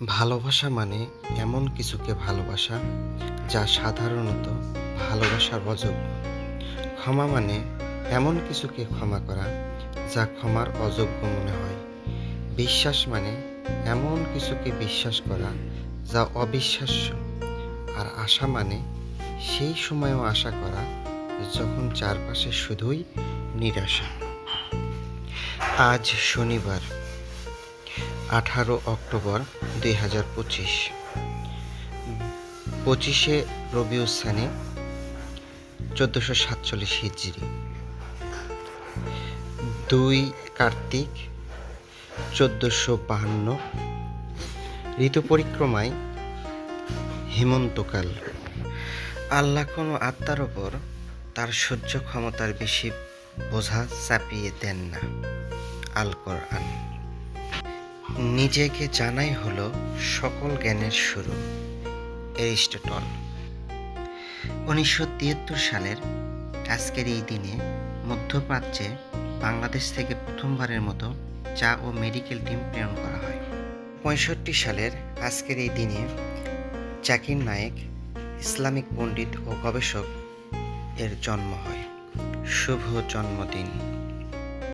ভালোবাসা মানে এমন কিছুকে ভালোবাসা যা সাধারণত ভালোবাসার অযোগ্য। ক্ষমা মানে এমন কিছুকে ক্ষমা করা যা ক্ষমার অযোগ্য মনে হয়। বিশ্বাস মানে এমন কিছুকে বিশ্বাস করা যা অবিশ্বাস্য। আর আশা মানে সেই সময়ও আশা করা যখন চারপাশে শুধুই নিরাশা। আজ শনিবার 18 অক্টোবর 2025, 25শে রবিউল 1447 হিজরি, 2 কার্তিক 1452, ঋতু পরিক্রমায় হেমন্তকাল। আল্লাহ কোনো আত্মার ওপর তার সহ্য ক্ষমতার বেশি বোঝা চাপিয়ে দেন না। আল কোরআন। নিজেকে জানাই হলো সকল জ্ঞানের শুরু। এরিস্টটল। 1973 সালের আজকের এই দিনে মধ্যপ্রাচ্যে বাংলাদেশ থেকে প্রথমবারের মতো চা ও মেডিকেল টিম প্রেরণ করা হয়। 65 সালের আজকের এই দিনে জাকির নায়েক, ইসলামিক পণ্ডিত ও গবেষক এর জন্ম হয়। শুভ জন্মদিন।